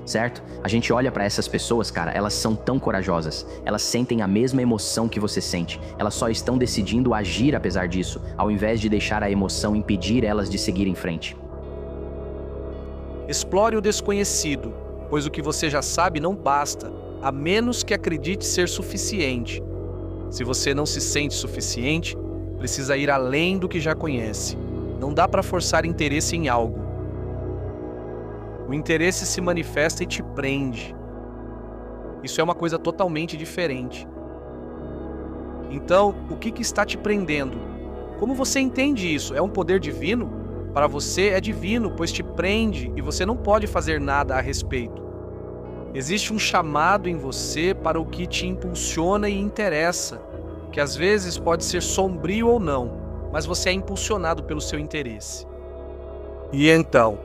certo? A gente olha pra essas pessoas, cara, elas são tão corajosas. Elas sentem a mesma emoção que você sente. Elas só estão decidindo agir apesar disso, ao invés de deixar a emoção impedir elas de seguir em frente. Explore o desconhecido, pois o que você já sabe não basta, a menos que acredite ser suficiente. Se você não se sente suficiente, precisa ir além do que já conhece. Não dá pra forçar interesse em algo. O interesse se manifesta e te prende. Isso é uma coisa totalmente diferente. Então, o que está te prendendo? Como você entende isso? É um poder divino? Para você é divino, pois te prende e você não pode fazer nada a respeito. Existe um chamado em você para o que te impulsiona e interessa, que às vezes pode ser sombrio ou não, mas você é impulsionado pelo seu interesse. E então,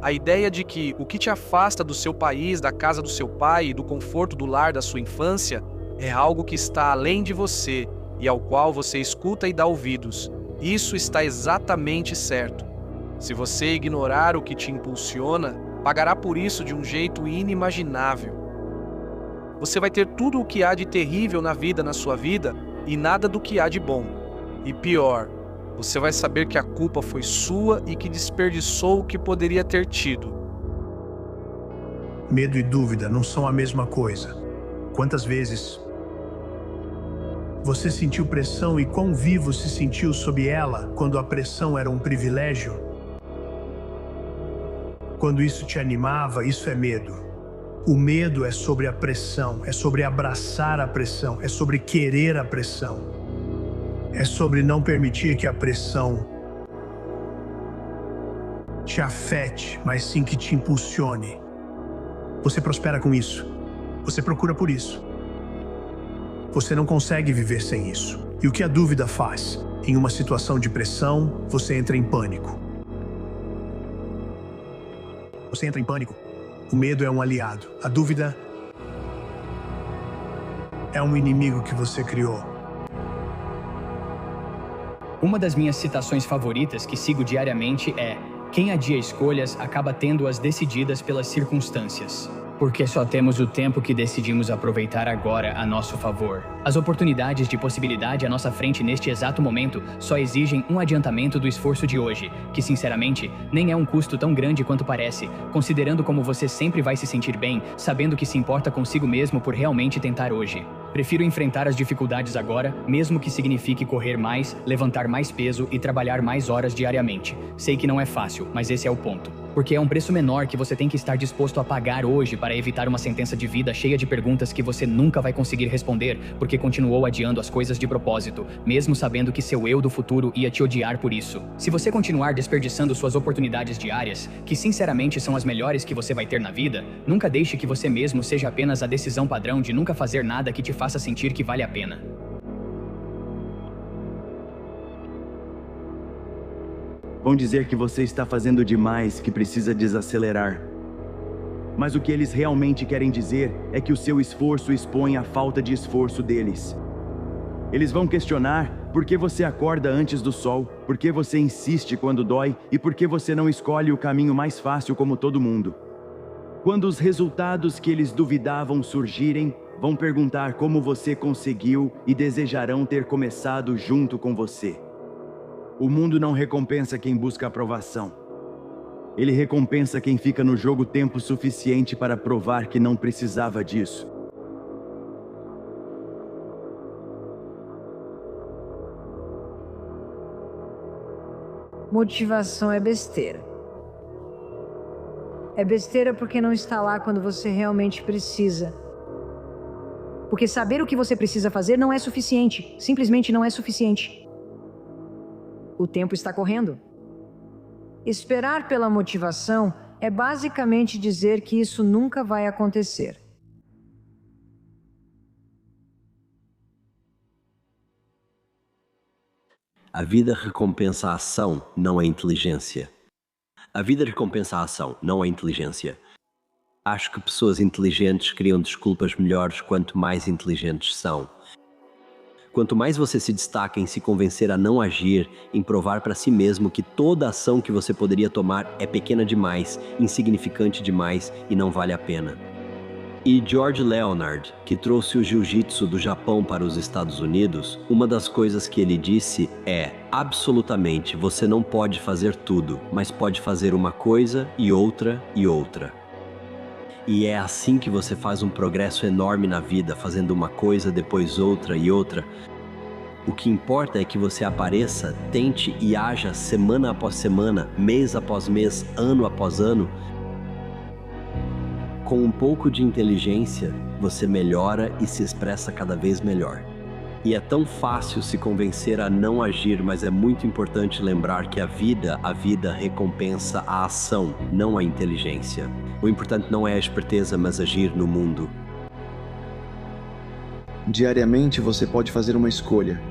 a ideia de que o que te afasta do seu país, da casa do seu pai e do conforto do lar da sua infância é algo que está além de você e ao qual você escuta e dá ouvidos. Isso está exatamente certo. Se você ignorar o que te impulsiona, pagará por isso de um jeito inimaginável. Você vai ter tudo o que há de terrível na sua vida e nada do que há de bom. E pior, você vai saber que a culpa foi sua e que desperdiçou o que poderia ter tido. Medo e dúvida não são a mesma coisa. Quantas vezes você sentiu pressão e quão vivo se sentiu sob ela quando a pressão era um privilégio? Quando isso te animava, isso é medo. O medo é sobre a pressão, é sobre abraçar a pressão, é sobre querer a pressão. É sobre não permitir que a pressão te afete, mas sim que te impulsione. Você prospera com isso. Você procura por isso. Você não consegue viver sem isso. E o que a dúvida faz? Em uma situação de pressão, você entra em pânico. O medo é um aliado. A dúvida é um inimigo que você criou. Uma das minhas citações favoritas que sigo diariamente é: quem adia escolhas acaba tendo-as decididas pelas circunstâncias. Porque só temos o tempo que decidimos aproveitar agora a nosso favor. As oportunidades de possibilidade à nossa frente neste exato momento só exigem um adiantamento do esforço de hoje, que sinceramente nem é um custo tão grande quanto parece, considerando como você sempre vai se sentir bem, sabendo que se importa consigo mesmo por realmente tentar hoje. Prefiro enfrentar as dificuldades agora, mesmo que signifique correr mais, levantar mais peso e trabalhar mais horas diariamente. Sei que não é fácil, mas esse é o ponto. Porque é um preço menor que você tem que estar disposto a pagar hoje para evitar uma sentença de vida cheia de perguntas que você nunca vai conseguir responder, porque continuou adiando as coisas de propósito, mesmo sabendo que seu eu do futuro ia te odiar por isso. Se você continuar desperdiçando suas oportunidades diárias, que sinceramente são as melhores que você vai ter na vida, nunca deixe que você mesmo seja apenas a decisão padrão de nunca fazer nada que te faça sentir que vale a pena. Vão dizer que você está fazendo demais, que precisa desacelerar. Mas o que eles realmente querem dizer é que o seu esforço expõe a falta de esforço deles. Eles vão questionar por que você acorda antes do sol, por que você insiste quando dói e por que você não escolhe o caminho mais fácil como todo mundo. Quando os resultados que eles duvidavam surgirem, vão perguntar como você conseguiu e desejarão ter começado junto com você. O mundo não recompensa quem busca aprovação. Ele recompensa quem fica no jogo tempo suficiente para provar que não precisava disso. Motivação é besteira. É besteira porque não está lá quando você realmente precisa. Porque saber o que você precisa fazer não é suficiente. Simplesmente não é suficiente. O tempo está correndo. Esperar pela motivação é basicamente dizer que isso nunca vai acontecer. A vida recompensa a ação, não a inteligência. A vida recompensa a ação, não a inteligência. Acho que pessoas inteligentes criam desculpas melhores quanto mais inteligentes são. Quanto mais você se destaca em se convencer a não agir, em provar para si mesmo que toda ação que você poderia tomar é pequena demais, insignificante demais e não vale a pena. E George Leonard, que trouxe o jiu-jitsu do Japão para os Estados Unidos, uma das coisas que ele disse é: absolutamente, você não pode fazer tudo, mas pode fazer uma coisa e outra e outra. E é assim que você faz um progresso enorme na vida, fazendo uma coisa, depois outra e outra. O que importa é que você apareça, tente e haja semana após semana, mês após mês, ano após ano. Com um pouco de inteligência, você melhora e se expressa cada vez melhor. E é tão fácil se convencer a não agir, mas é muito importante lembrar que a vida recompensa a ação, não a inteligência. O importante não é a esperteza, mas agir no mundo. Diariamente você pode fazer uma escolha.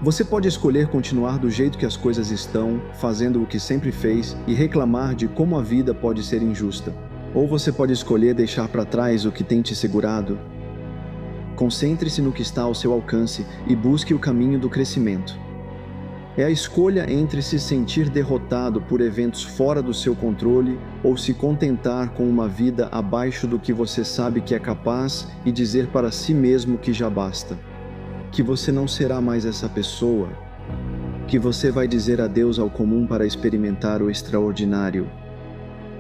Você pode escolher continuar do jeito que as coisas estão, fazendo o que sempre fez e reclamar de como a vida pode ser injusta. Ou você pode escolher deixar para trás o que tem te segurado. Concentre-se no que está ao seu alcance e busque o caminho do crescimento. É a escolha entre se sentir derrotado por eventos fora do seu controle ou se contentar com uma vida abaixo do que você sabe que é capaz e dizer para si mesmo que já basta. Que você não será mais essa pessoa. Que você vai dizer adeus ao comum para experimentar o extraordinário.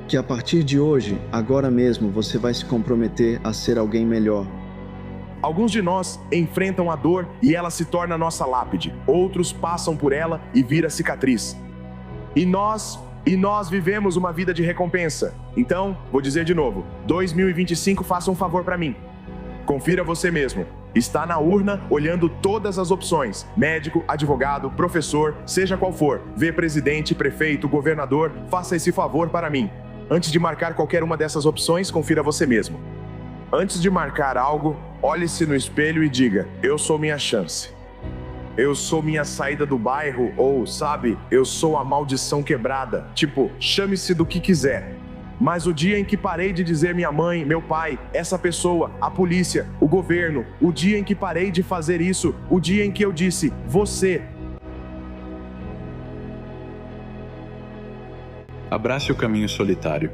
Que a partir de hoje, agora mesmo, você vai se comprometer a ser alguém melhor. Alguns de nós enfrentam a dor e ela se torna nossa lápide. Outros passam por ela e vira cicatriz. E nós vivemos uma vida de recompensa. Então, vou dizer de novo, 2025, faça um favor para mim. Confira você mesmo. Está na urna olhando todas as opções. Médico, advogado, professor, seja qual for. Vê presidente, prefeito, governador, faça esse favor para mim. Antes de marcar qualquer uma dessas opções, confira você mesmo. Antes de marcar algo, olhe-se no espelho e diga: eu sou minha chance. Eu sou minha saída do bairro, ou, sabe, eu sou a maldição quebrada. Tipo, chame-se do que quiser. Mas o dia em que parei de dizer minha mãe, meu pai, essa pessoa, a polícia, o governo, o dia em que parei de fazer isso, o dia em que eu disse, você. Abrace o caminho solitário.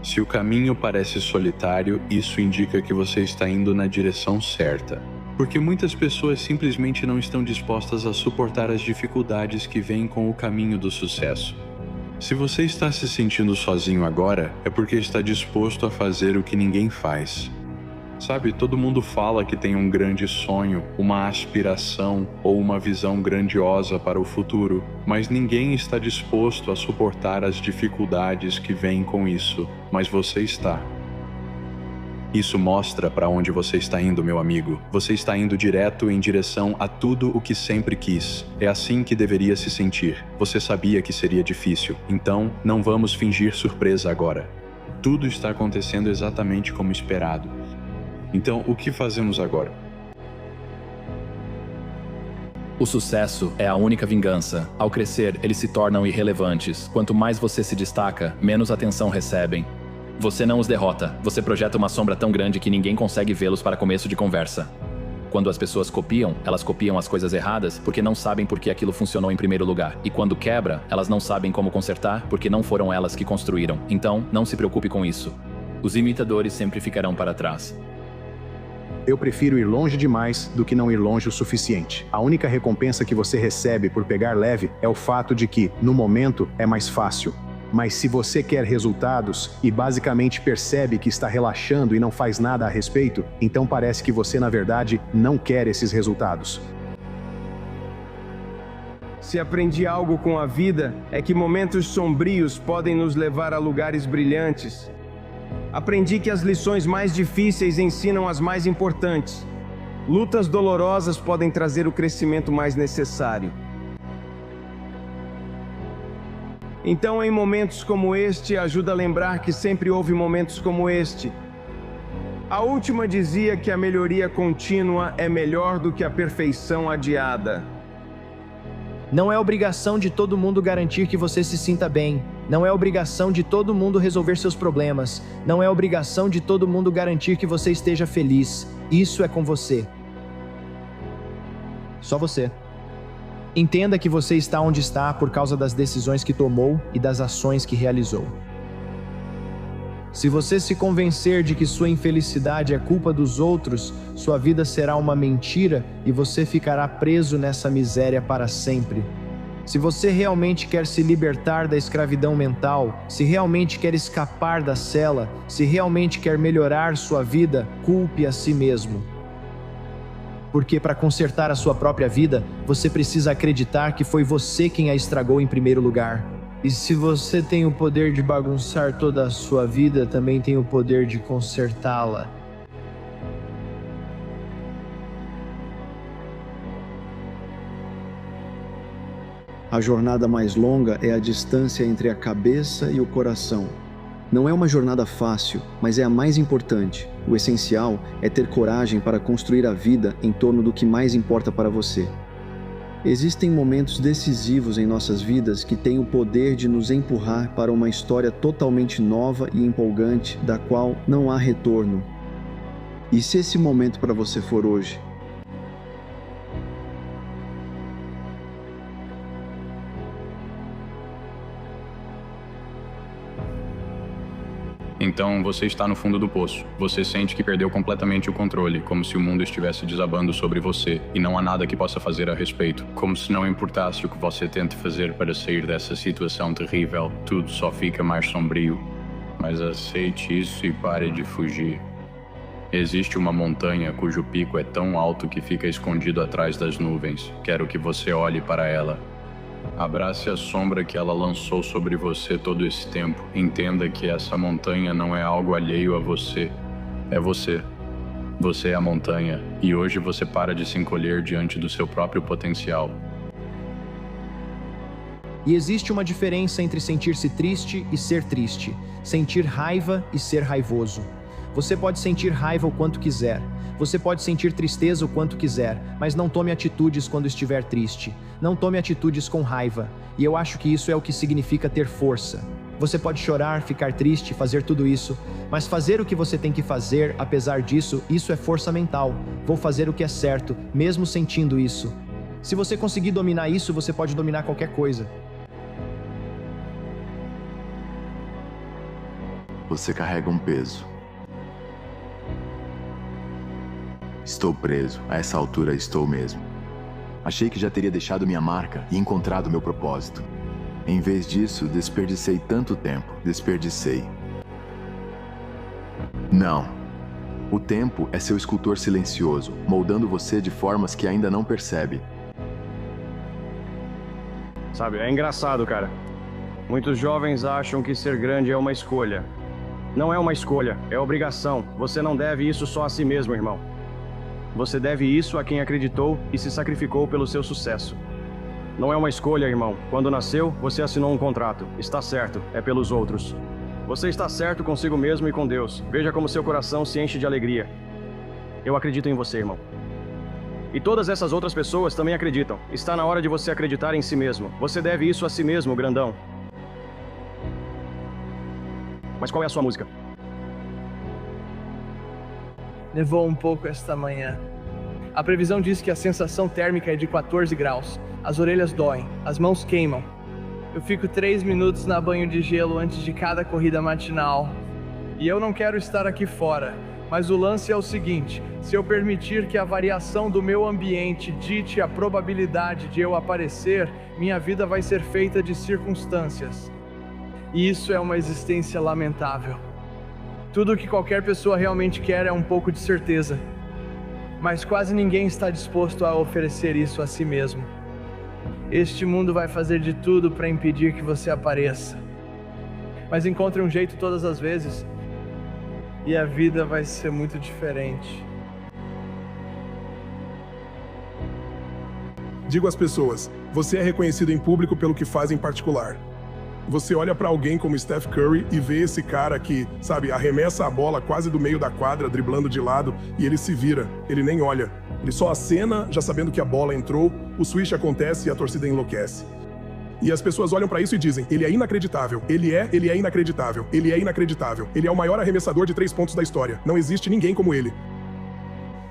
Se o caminho parece solitário, isso indica que você está indo na direção certa. Porque muitas pessoas simplesmente não estão dispostas a suportar as dificuldades que vêm com o caminho do sucesso. Se você está se sentindo sozinho agora, é porque está disposto a fazer o que ninguém faz. Sabe, todo mundo fala que tem um grande sonho, uma aspiração ou uma visão grandiosa para o futuro, mas ninguém está disposto a suportar as dificuldades que vêm com isso, mas você está. Isso mostra para onde você está indo, meu amigo. Você está indo direto em direção a tudo o que sempre quis. É assim que deveria se sentir. Você sabia que seria difícil, então não vamos fingir surpresa agora. Tudo está acontecendo exatamente como esperado. Então, o que fazemos agora? O sucesso é a única vingança. Ao crescer, eles se tornam irrelevantes. Quanto mais você se destaca, menos atenção recebem. Você não os derrota. Você projeta uma sombra tão grande que ninguém consegue vê-los para começo de conversa. Quando as pessoas copiam, elas copiam as coisas erradas porque não sabem por que aquilo funcionou em primeiro lugar. E quando quebra, elas não sabem como consertar porque não foram elas que construíram. Então, não se preocupe com isso. Os imitadores sempre ficarão para trás. Eu prefiro ir longe demais do que não ir longe o suficiente. A única recompensa que você recebe por pegar leve é o fato de que, no momento, é mais fácil. Mas se você quer resultados e basicamente percebe que está relaxando e não faz nada a respeito, então parece que você, na verdade, não quer esses resultados. Se aprendi algo com a vida, é que momentos sombrios podem nos levar a lugares brilhantes. Aprendi que as lições mais difíceis ensinam as mais importantes. Lutas dolorosas podem trazer o crescimento mais necessário. Então, em momentos como este, ajuda a lembrar que sempre houve momentos como este. A última dizia que a melhoria contínua é melhor do que a perfeição adiada. Não é obrigação de todo mundo garantir que você se sinta bem. Não é obrigação de todo mundo resolver seus problemas. Não é obrigação de todo mundo garantir que você esteja feliz. Isso é com você. Só você. Entenda que você está onde está por causa das decisões que tomou e das ações que realizou. Se você se convencer de que sua infelicidade é culpa dos outros, sua vida será uma mentira e você ficará preso nessa miséria para sempre. Se você realmente quer se libertar da escravidão mental, se realmente quer escapar da cela, se realmente quer melhorar sua vida, culpe a si mesmo. Porque para consertar a sua própria vida, você precisa acreditar que foi você quem a estragou em primeiro lugar. E se você tem o poder de bagunçar toda a sua vida, também tem o poder de consertá-la. A jornada mais longa é a distância entre a cabeça e o coração. Não é uma jornada fácil, mas é a mais importante. O essencial é ter coragem para construir a vida em torno do que mais importa para você. Existem momentos decisivos em nossas vidas que têm o poder de nos empurrar para uma história totalmente nova e empolgante, da qual não há retorno. E se esse momento para você for hoje? Então você está no fundo do poço. Você sente que perdeu completamente o controle, como se o mundo estivesse desabando sobre você e não há nada que possa fazer a respeito. Como se não importasse o que você tente fazer para sair dessa situação terrível, tudo só fica mais sombrio. Mas aceite isso e pare de fugir. Existe uma montanha cujo pico é tão alto que fica escondido atrás das nuvens. Quero que você olhe para ela. Abrace a sombra que ela lançou sobre você todo esse tempo. Entenda que essa montanha não é algo alheio a você. É você. Você é a montanha. E hoje você para de se encolher diante do seu próprio potencial. E existe uma diferença entre sentir-se triste e ser triste. Sentir raiva e ser raivoso. Você pode sentir raiva o quanto quiser. Você pode sentir tristeza o quanto quiser, mas não tome atitudes quando estiver triste. Não tome atitudes com raiva. E eu acho que isso é o que significa ter força. Você pode chorar, ficar triste, fazer tudo isso, mas fazer o que você tem que fazer, apesar disso, isso é força mental. Vou fazer o que é certo, mesmo sentindo isso. Se você conseguir dominar isso, você pode dominar qualquer coisa. Você carrega um peso. Estou preso. A essa altura estou mesmo. Achei que já teria deixado minha marca e encontrado meu propósito. Em vez disso, desperdicei tanto tempo. Desperdicei. Não. O tempo é seu escultor silencioso, moldando você de formas que ainda não percebe. Sabe, é engraçado, cara. Muitos jovens acham que ser grande é uma escolha. Não é uma escolha, é obrigação. Você não deve isso só a si mesmo, irmão. Você deve isso a quem acreditou e se sacrificou pelo seu sucesso. Não é uma escolha, irmão. Quando nasceu, você assinou um contrato. Está certo, é pelos outros. Você está certo consigo mesmo e com Deus. Veja como seu coração se enche de alegria. Eu acredito em você, irmão. E todas essas outras pessoas também acreditam. Está na hora de você acreditar em si mesmo. Você deve isso a si mesmo, grandão. Mas qual é a sua música? Nevou um pouco esta manhã. A previsão diz que a sensação térmica é de 14 graus. As orelhas doem, as mãos queimam. Eu fico 3 minutos na banho de gelo antes de cada corrida matinal. E eu não quero estar aqui fora. Mas o lance é o seguinte: se eu permitir que a variação do meu ambiente dite a probabilidade de eu aparecer, minha vida vai ser feita de circunstâncias. E isso é uma existência lamentável. Tudo o que qualquer pessoa realmente quer é um pouco de certeza. Mas quase ninguém está disposto a oferecer isso a si mesmo. Este mundo vai fazer de tudo para impedir que você apareça. Mas encontre um jeito todas as vezes, e a vida vai ser muito diferente. Digo às pessoas, você é reconhecido em público pelo que faz em particular. Você olha pra alguém como Steph Curry e vê esse cara que, sabe, arremessa a bola quase do meio da quadra, driblando de lado, e ele se vira, ele nem olha. Ele só acena, já sabendo que a bola entrou, o switch acontece e a torcida enlouquece. E as pessoas olham pra isso e dizem, ele é inacreditável, ele é inacreditável, ele é inacreditável, ele é o maior arremessador de 3 pontos da história, não existe ninguém como ele.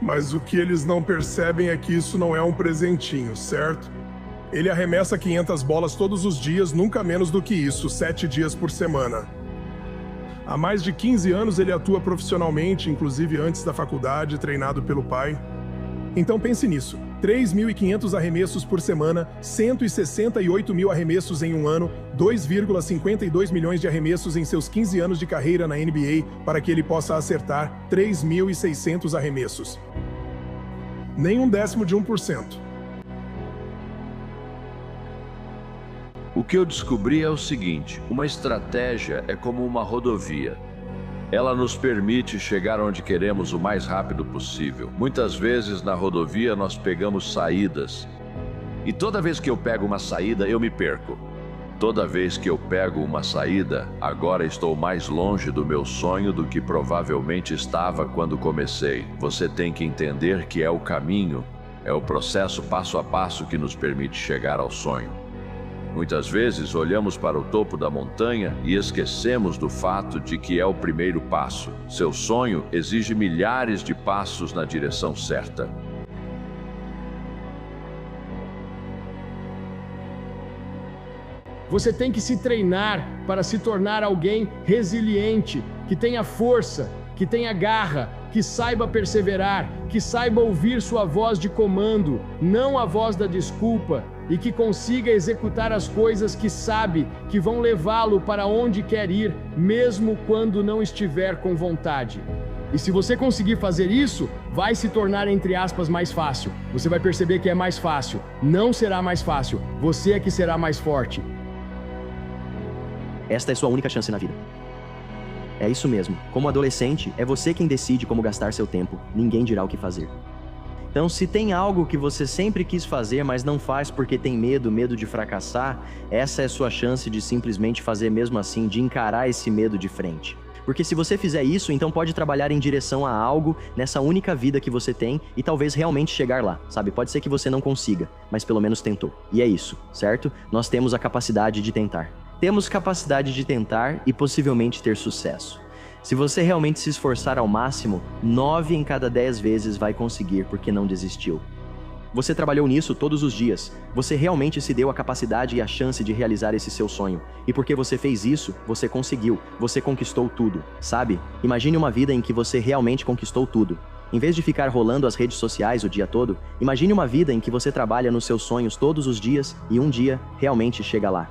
Mas o que eles não percebem é que isso não é um presentinho, certo? Ele arremessa 500 bolas todos os dias, nunca menos do que isso, 7 dias por semana. Há mais de 15 anos ele atua profissionalmente, inclusive antes da faculdade, treinado pelo pai. Então pense nisso, 3.500 arremessos por semana, 168 mil arremessos em um ano, 2,52 milhões de arremessos em seus 15 anos de carreira na NBA para que ele possa acertar 3.600 arremessos. Nem 1/10 de 1%. O que eu descobri é o seguinte: uma estratégia é como uma rodovia. Ela nos permite chegar onde queremos o mais rápido possível. Muitas vezes na rodovia nós pegamos saídas. E toda vez que eu pego uma saída, eu me perco. Toda vez que eu pego uma saída, agora estou mais longe do meu sonho do que provavelmente estava quando comecei. Você tem que entender que é o caminho, é o processo passo a passo que nos permite chegar ao sonho. Muitas vezes olhamos para o topo da montanha e esquecemos do fato de que é o primeiro passo. Seu sonho exige milhares de passos na direção certa. Você tem que se treinar para se tornar alguém resiliente, que tenha força, que tenha garra, que saiba perseverar, que saiba ouvir sua voz de comando, não a voz da desculpa, e que consiga executar as coisas que sabe que vão levá-lo para onde quer ir, mesmo quando não estiver com vontade. E se você conseguir fazer isso, vai se tornar, entre aspas, mais fácil. Você vai perceber que é mais fácil. Não será mais fácil. Você é que será mais forte. Esta é sua única chance na vida. É isso mesmo. Como adolescente, é você quem decide como gastar seu tempo. Ninguém dirá o que fazer. Então, se tem algo que você sempre quis fazer, mas não faz porque tem medo de fracassar, essa é sua chance de simplesmente fazer mesmo assim, de encarar esse medo de frente. Porque se você fizer isso, então pode trabalhar em direção a algo nessa única vida que você tem e talvez realmente chegar lá, sabe? Pode ser que você não consiga, mas pelo menos tentou. E é isso, certo? Nós temos a capacidade de tentar. Temos capacidade de tentar e possivelmente ter sucesso. Se você realmente se esforçar ao máximo, 9 em cada 10 vezes vai conseguir porque não desistiu. Você trabalhou nisso todos os dias. Você realmente se deu a capacidade e a chance de realizar esse seu sonho. E porque você fez isso, você conseguiu. Você conquistou tudo, sabe? Imagine uma vida em que você realmente conquistou tudo. Em vez de ficar rolando as redes sociais o dia todo, imagine uma vida em que você trabalha nos seus sonhos todos os dias e um dia realmente chega lá.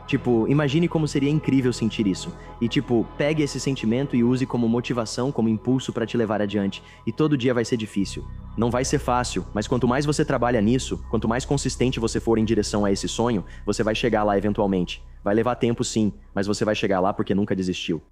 Tipo, imagine como seria incrível sentir isso. E pegue esse sentimento e use como motivação, como impulso para te levar adiante. E todo dia vai ser difícil. Não vai ser fácil, mas quanto mais você trabalha nisso, quanto mais consistente você for em direção a esse sonho, você vai chegar lá eventualmente. Vai levar tempo sim, mas você vai chegar lá porque nunca desistiu.